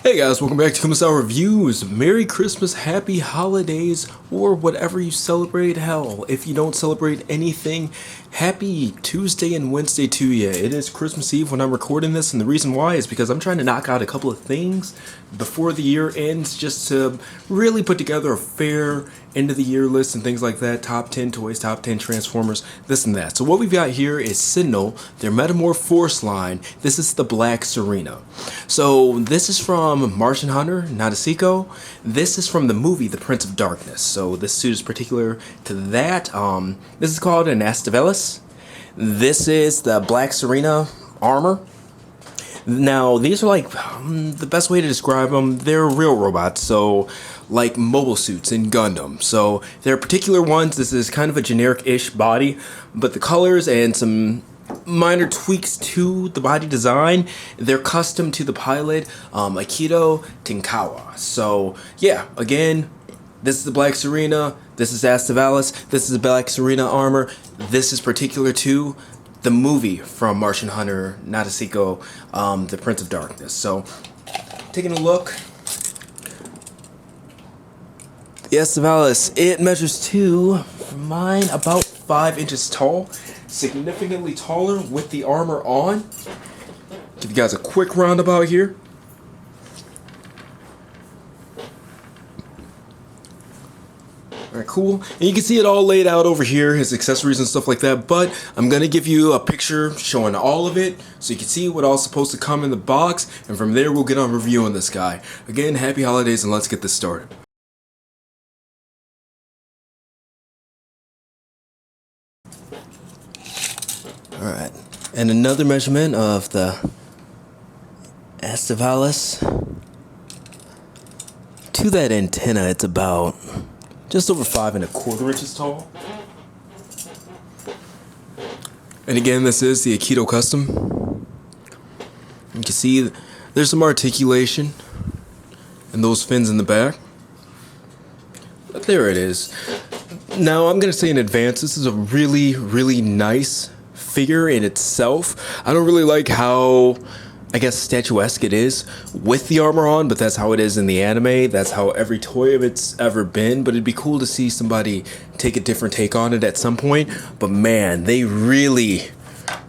Hey guys, welcome back to Kumasao Reviews. Merry Christmas, Happy Holidays, or whatever you celebrate. Hell, if you don't celebrate anything, Happy Tuesday and Wednesday to you. It is Christmas Eve when I'm recording this, and the reason why is because I'm trying to knock out a couple of things before the year ends, just to really put together a fair end of the year list and things like that. Top 10 toys, top 10 Transformers, this and that. So what we've got here is Sentinel, their Metamor-Force line. This is the Black Sarena. So this is from Martian Hunter, Nadesico. This is from the movie The Prince of Darkness. So this suit is particular to that. This is called an Astavelis. This is the Black Sarena armor. Now, these are like, the best way to describe them, they're real robots, so like mobile suits in Gundam. So there are particular ones, this is kind of a generic-ish body, but the colors and some minor tweaks to the body design, they're custom to the pilot, Akito Tinkawa. So yeah, again, this is the Black Sarena, this is Astavelis, this is the Black Sarena armor, this is particular to the movie from Martian Hunter, Nadesico, The Prince of Darkness. So, taking a look, the Astavelis, it measures mine, about 5 inches tall, significantly taller with the armor on. Give you guys a quick roundabout here. Alright, cool. And you can see it all laid out over here, his accessories and stuff like that, but I'm going to give you a picture showing all of it so you can see what all's supposed to come in the box, and from there we'll get on reviewing this guy. Again, happy holidays and let's get this started. Alright, and another measurement of the Astavelis. To that antenna, it's about just over 5 1/4 inches tall. And again, this is the Akito Custom. You can see there's some articulation and those fins in the back. But there it is. Now, I'm going to say in advance, this is a really, really nice figure in itself. I don't really like how, I guess, statuesque it is with the armor on, but that's how it is in the anime. That's how every toy of it's ever been. But it'd be cool to see somebody take a different take on it at some point. But man, they really,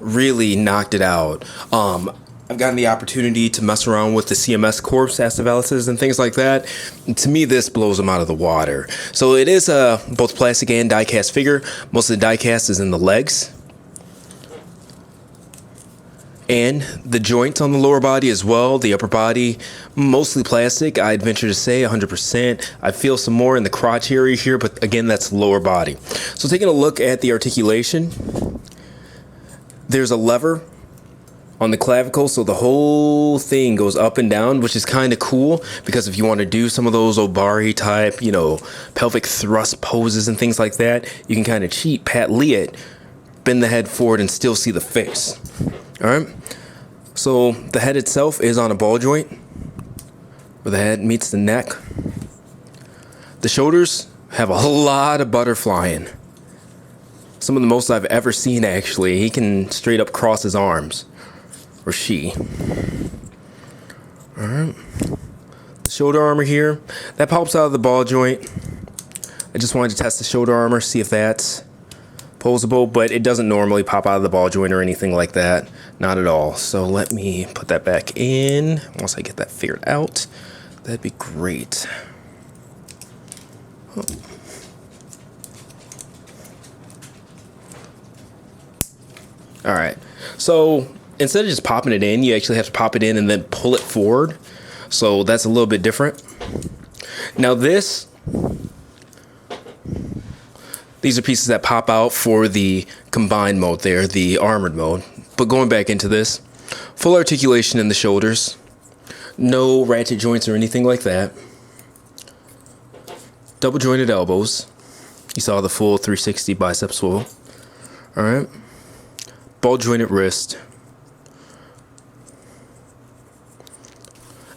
really knocked it out. I've gotten the opportunity to mess around with the CMS Corps Astavelises and things like that. And to me, this blows them out of the water. So it is both plastic and die-cast figure. Most of the die-cast is in the legs and the joints on the lower body as well. The upper body, mostly plastic. I'd venture to say 100%. I feel some more in the crotch area here, but again, that's lower body. So taking a look at the articulation, there's a lever on the clavicle, so the whole thing goes up and down, which is kind of cool, because if you want to do some of those Obari type, pelvic thrust poses and things like that, you can kind of cheat, Pat Lee it, bend the head forward and still see the face. Alright, so the head itself is on a ball joint where the head meets the neck. The shoulders have a lot of butterflying. Some of the most I've ever seen, actually. He can straight up cross his arms. Or she. Alright. The shoulder armor here, that pops out of the ball joint. I just wanted to test the shoulder armor, see if that's posable, but it doesn't normally pop out of the ball joint or anything like that. Not at all. So let me put that back in. Once I get that figured out, that'd be great. Oh. Alright, so instead of just popping it in, you actually have to pop it in and then pull it forward. So that's a little bit different. Now these are pieces that pop out for the combined mode there, the armored mode. But going back into this, full articulation in the shoulders. No ratchet joints or anything like that. Double jointed elbows. You saw the full 360 bicep swivel. Alright. Ball jointed wrist.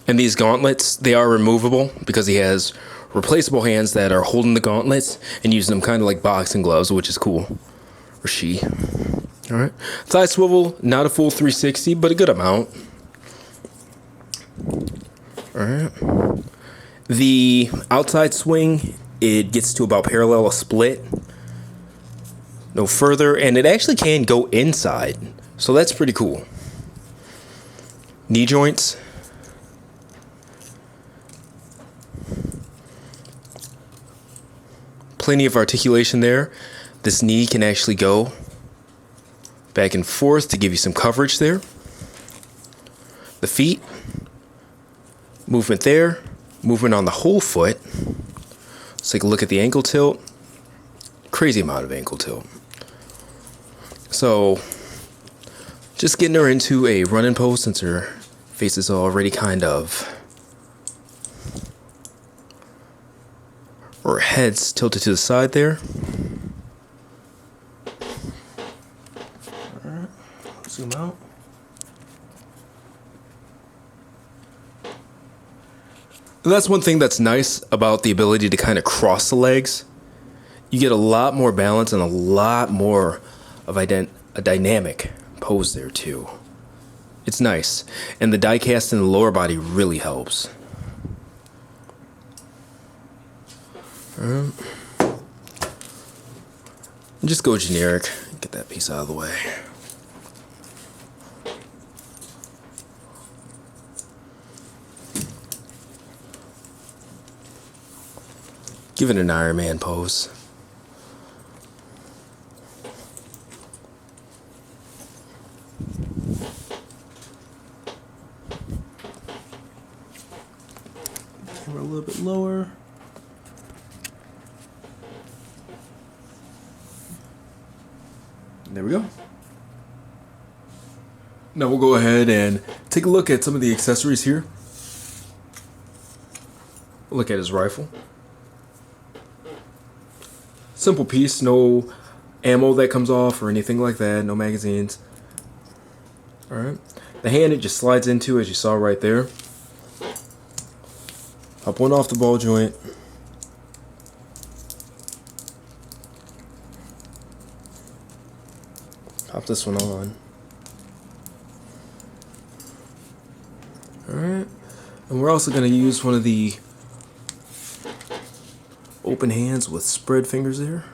And these gauntlets, they are removable because he has replaceable hands that are holding the gauntlets and using them kind of like boxing gloves, which is cool. Or she. Alright. Thigh swivel, not a full 360, but a good amount. Alright. The outside swing, it gets to about parallel a split. No further, and it actually can go inside. So that's pretty cool. Knee joints. Plenty of articulation there. This knee can actually go back and forth to give you some coverage there. The feet. Movement there. Movement on the whole foot. Let's take a look at the ankle tilt. Crazy amount of ankle tilt. So, just getting her into a running pose since her face is already kind of, or her head's tilted to the side there. Alright, zoom out. And that's one thing that's nice about the ability to kind of cross the legs. You get a lot more balance and a lot more of a dynamic pose there too. It's nice. And the die cast in the lower body really helps. Just go generic. Get that piece out of the way. Give it an Iron Man pose. Camera a little bit lower. There we go. Now we'll go ahead and take a look at some of the accessories here. Look at his rifle. Simple piece, no ammo that comes off or anything like that, no magazines. Alright. The hand it just slides into, as you saw right there. Pop one off the ball joint. Pop this one on. Alright. And we're also going to use one of the open hands with spread fingers there.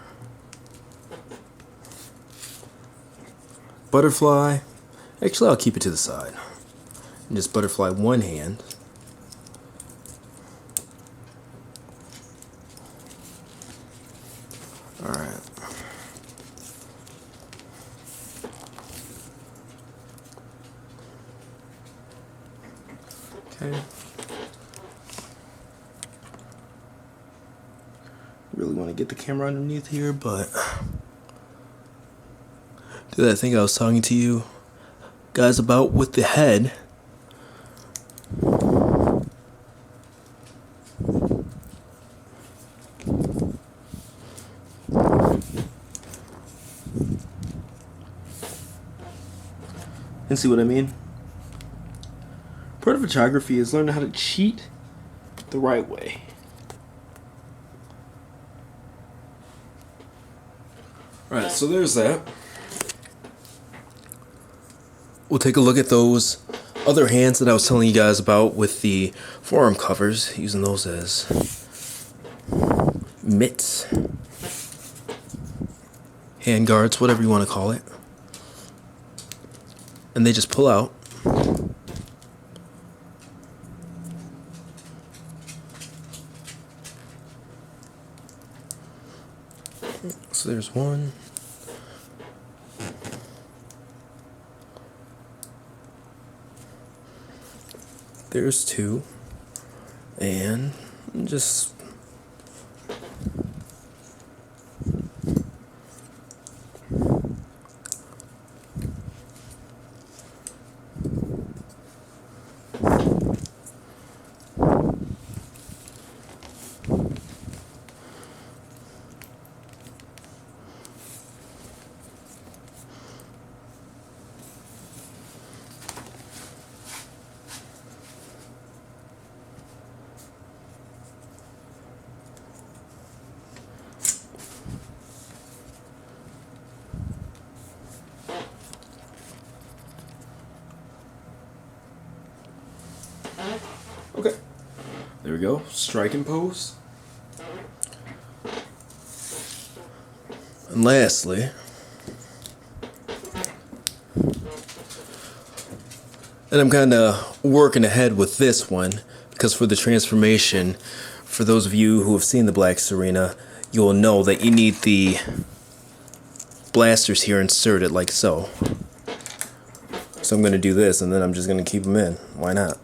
Butterfly. Actually, I'll keep it to the side. And just butterfly one hand. Alright. Okay. Really want to get the camera underneath here, but do that thing I was talking to you guys about with the head. And see what I mean? Part of photography is learning how to cheat the right way. Alright, so there's that. We'll take a look at those other hands that I was telling you guys about with the forearm covers, using those as mitts, hand guards, whatever you want to call it. And they just pull out. So there's one. There's two. And just There we go. Striking pose. And lastly, and I'm kind of working ahead with this one because for the transformation, for those of you who have seen the Black Sarena, you'll know that you need the blasters here inserted like so. So I'm going to do this and then I'm just going to keep them in. Why not?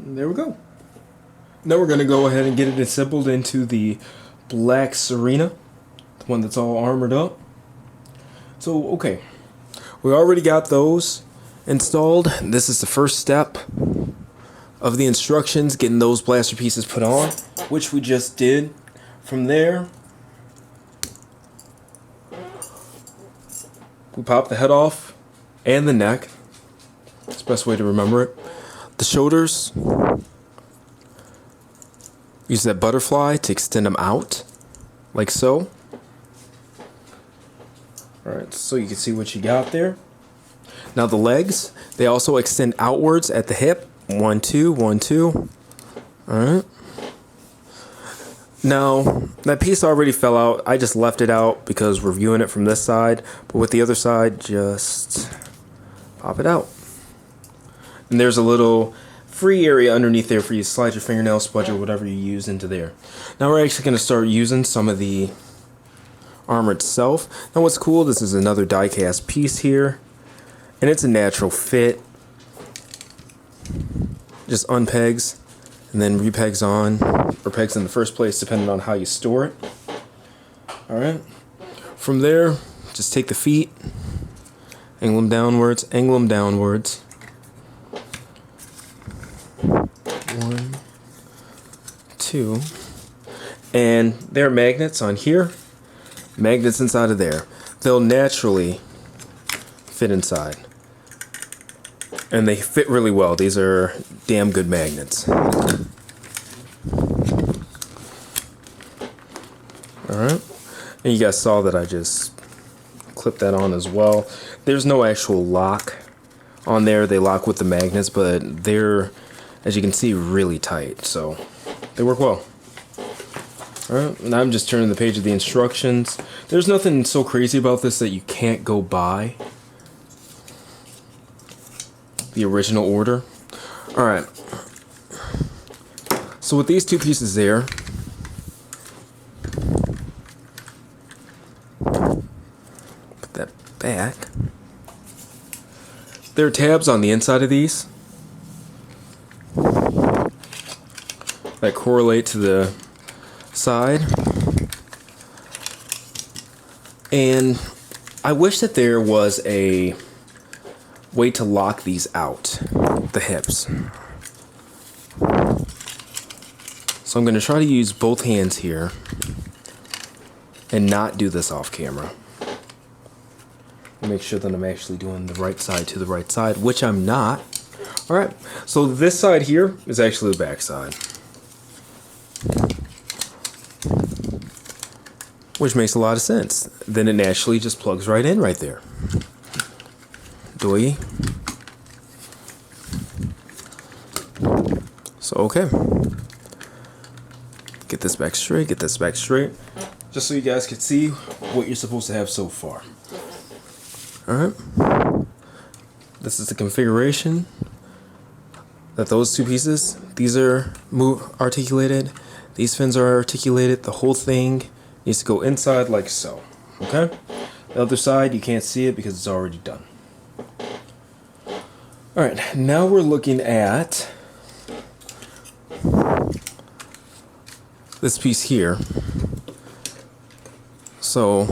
There we go. Now we're going to go ahead and get it assembled into the Black Sarena, the one that's all armored up. So, okay, we already got those installed. This is the first step of the instructions, getting those blaster pieces put on, which we just did. From there, we pop the head off and the neck. That's the best way to remember it. The shoulders, use that butterfly to extend them out, like so. Alright, so you can see what you got there. Now the legs, they also extend outwards at the hip. 1, 2, 1, 2. Alright. Now, that piece already fell out. I just left it out because we're viewing it from this side. But with the other side, just pop it out. And there's a little free area underneath there for you to slide your fingernail, spudge, or whatever you use into there. Now we're actually going to start using some of the armor itself. Now what's cool, this is another die cast piece here. And it's a natural fit. Just unpegs and then repegs on, or pegs in the first place depending on how you store it. Alright. From there, just take the feet, angle them downwards, 1, 2, and there are magnets on here, magnets inside of there. They'll naturally fit inside, and they fit really well. These are damn good magnets. Alright, and you guys saw that I just clipped that on as well. There's no actual lock on there. They lock with the magnets, but they're, as you can see, really tight, so they work well. Alright, now I'm just turning the page of the instructions. There's nothing so crazy about this that you can't go by the original order. Alright, so with these two pieces there, put that back. There are tabs on the inside of these that correlate to the side, and I wish that there was a way to lock these out, the hips. So I'm going to try to use both hands here and not do this off camera. Make sure that I'm actually doing the right side to the right side, which I'm not. Alright, so this side here is actually the back side, which makes a lot of sense. Then it naturally just plugs right in right there. Doy. So okay. Get this back straight, get this back straight. Just so you guys can see what you're supposed to have so far. Alright. This is the configuration. That those two pieces, these are articulated, these fins are articulated, the whole thing needs to go inside like so. Okay? The other side, you can't see it because it's already done. Alright, now we're looking at this piece here. So,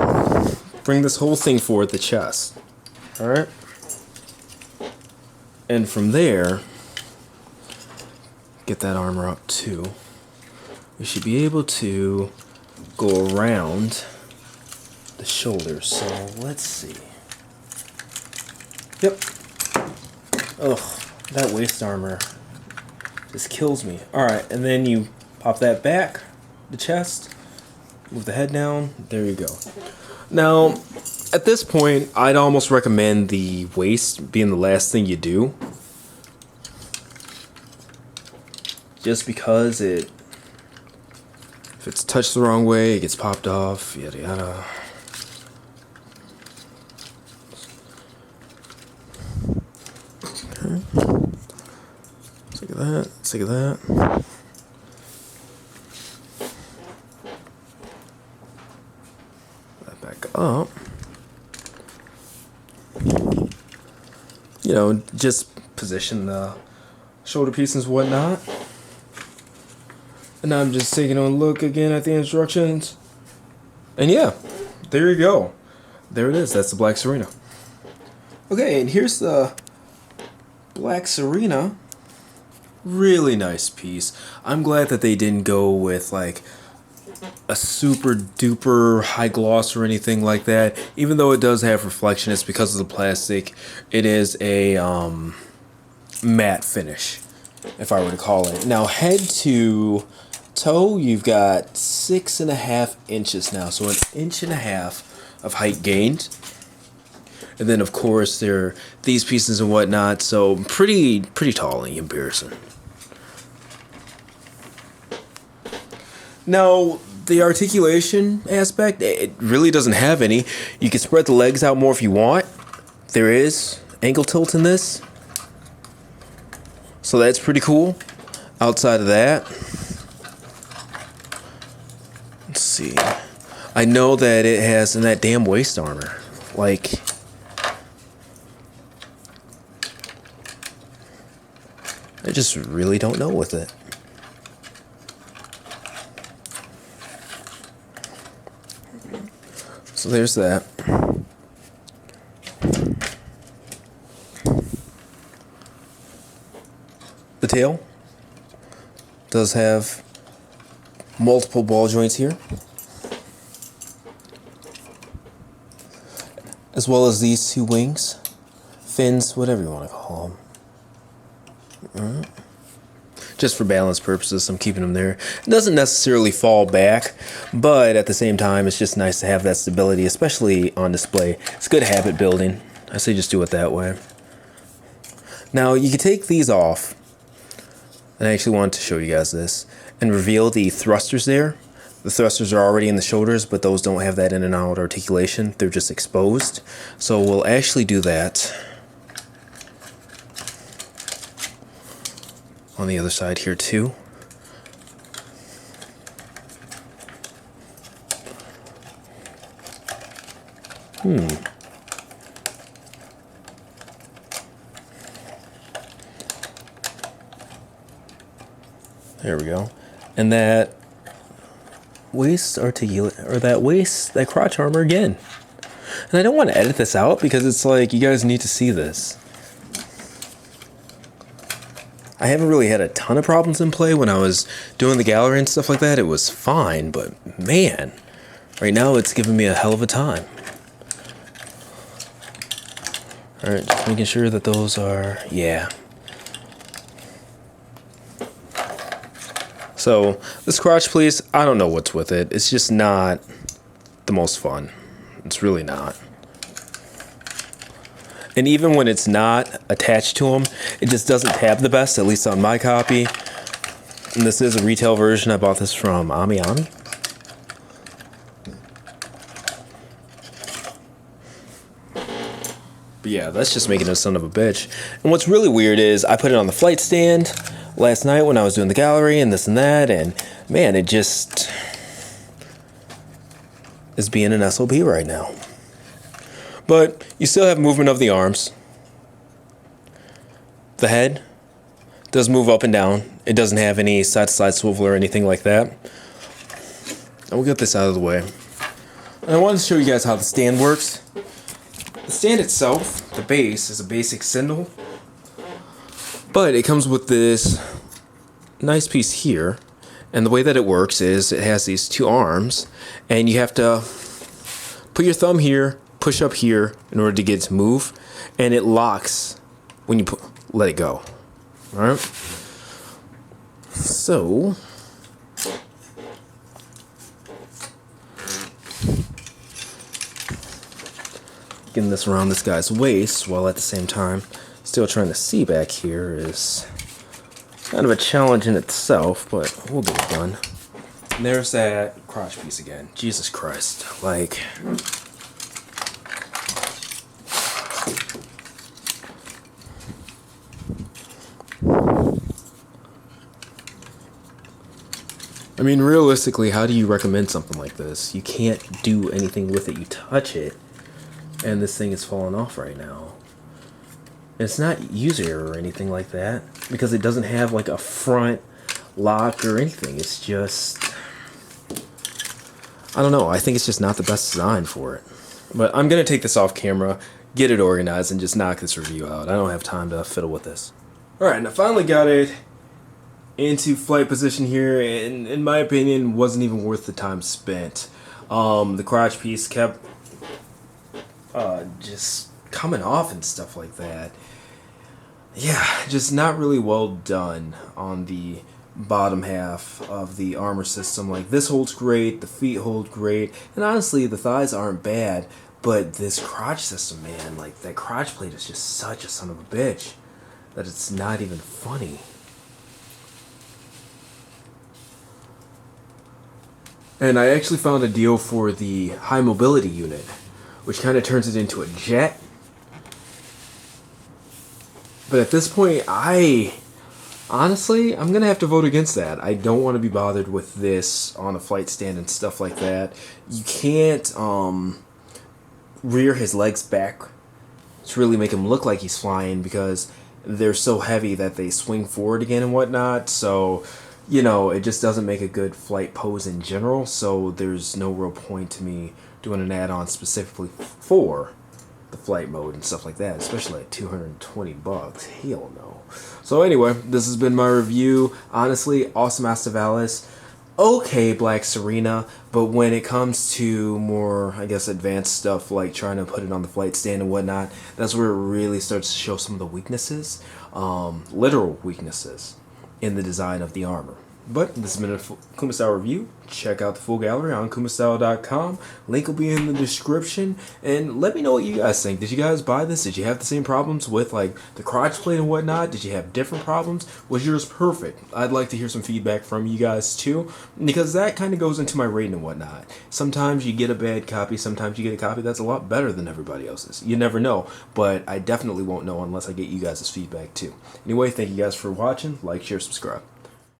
bring this whole thing forward, the chest. Alright? And from there, get that armor up too. we should be able to go around the shoulders. So let's see. Yep. Ugh, that waist armor just kills me. Alright, and then you pop that back, the chest, move the head down, there you go. Now, at this point, I'd almost recommend the waist being the last thing you do. Just because if it's touched the wrong way, it gets popped off, yada yada. Okay. Let's look at that, let's look at that. That back up. You know, just position the shoulder pieces and whatnot. And now I'm just taking a look again at the instructions. And yeah, there you go. There it is. That's the black Sarena. Okay, and here's the black Sarena. Really nice piece. I'm glad that they didn't go with like a super duper high gloss or anything like that. Even though it does have reflection, it's because of the plastic. It is a matte finish, if I were to call it. Now head to toe, you've got 6.5 inches now, so 1.5 inches of height gained. And then of course there are these pieces and whatnot, so pretty tall in comparison. Now the articulation aspect, it really doesn't have any. You can spread the legs out more if you want. There is ankle tilt in this, so that's pretty cool. Outside of that, let's see. I know that it has in that damn waist armor. Like, I just really don't know with it. So there's that. The tail does have multiple ball joints here, as well as these two wings, fins, whatever you want to call them. Just for balance purposes, I'm keeping them there. It doesn't necessarily fall back, but at the same time, it's just nice to have that stability, especially on display. It's good habit building. I say just do it that way. Now, you can take these off, and I actually wanted to show you guys this, and reveal the thrusters there. The thrusters are already in the shoulders, but those don't have that in and out articulation. They're just exposed. So we'll actually do that on the other side here too. There we go. And that waist that crotch armor again. And I don't want to edit this out because it's like, you guys need to see this. I haven't really had a ton of problems in play. When I was doing the gallery and stuff like that, it was fine, but man, right now it's giving me a hell of a time. Alright, just making sure that those are, yeah. So, this crotch piece, I don't know what's with it. It's just not the most fun. It's really not. And even when it's not attached to them, it just doesn't tab the best, at least on my copy. And this is a retail version. I bought this from Ami. But yeah, that's just making a son of a bitch. And what's really weird is I put it on the flight stand last night when I was doing the gallery and this and that, and man, it just is being an SOB right now. But you still have movement of the arms. The head does move up and down. It doesn't have any side-to-side swivel or anything like that. And we'll get this out of the way. And I wanted to show you guys how the stand works. The stand itself, the base, is a basic Sentinel. But it comes with this nice piece here. And the way that it works is it has these two arms, and you have to put your thumb here, push up here in order to get it to move, and it locks when you let it go. All right. So getting this around this guy's waist while at the same time still trying to see back here is kind of a challenge in itself, but we'll get it done. And there's that crotch piece again. Jesus Christ. Like, I mean, realistically, how do you recommend something like this? You can't do anything with it. You touch it, and this thing is falling off right now. It's not user error or anything like that, because it doesn't have like a front lock or anything. It's just, I don't know. I think it's just not the best design for it. But I'm going to take this off camera, get it organized, and just knock this review out. I don't have time to fiddle with this. Alright, and I finally got it into flight position here, and in my opinion, wasn't even worth the time spent. The crotch piece kept just coming off and stuff like that. Yeah, just not really well done on the bottom half of the armor system. Like, this holds great, the feet hold great, and honestly, the thighs aren't bad, but this crotch system, man, like, that crotch plate is just such a son of a bitch that it's not even funny. And I actually found a deal for the high mobility unit, which kind of turns it into a jet. But at this point, honestly, I'm going to have to vote against that. I don't want to be bothered with this on a flight stand and stuff like that. You can't rear his legs back to really make him look like he's flying, because they're so heavy that they swing forward again and whatnot. So, you know, it just doesn't make a good flight pose in general. So there's no real point to me doing an add-on specifically for the flight mode and stuff like that, especially at $220. Hell no. So anyway, this has been my review. Honestly, awesome Astavales, okay Black Sarena, but when it comes to more, I guess, advanced stuff like trying to put it on the flight stand and whatnot, that's where it really starts to show some of the weaknesses, literal weaknesses in the design of the armor. But this has been a Kumastyle review. Check out the full gallery on kumastyle.com. Link will be in the description. And let me know what you guys think. Did you guys buy this? Did you have the same problems with like the crotch plate and whatnot? Did you have different problems? Was yours perfect? I'd like to hear some feedback from you guys too, because that kind of goes into my rating and whatnot. Sometimes you get a bad copy. Sometimes you get a copy that's a lot better than everybody else's. You never know. But I definitely won't know unless I get you guys' feedback too. Anyway, thank you guys for watching. Like, share, subscribe.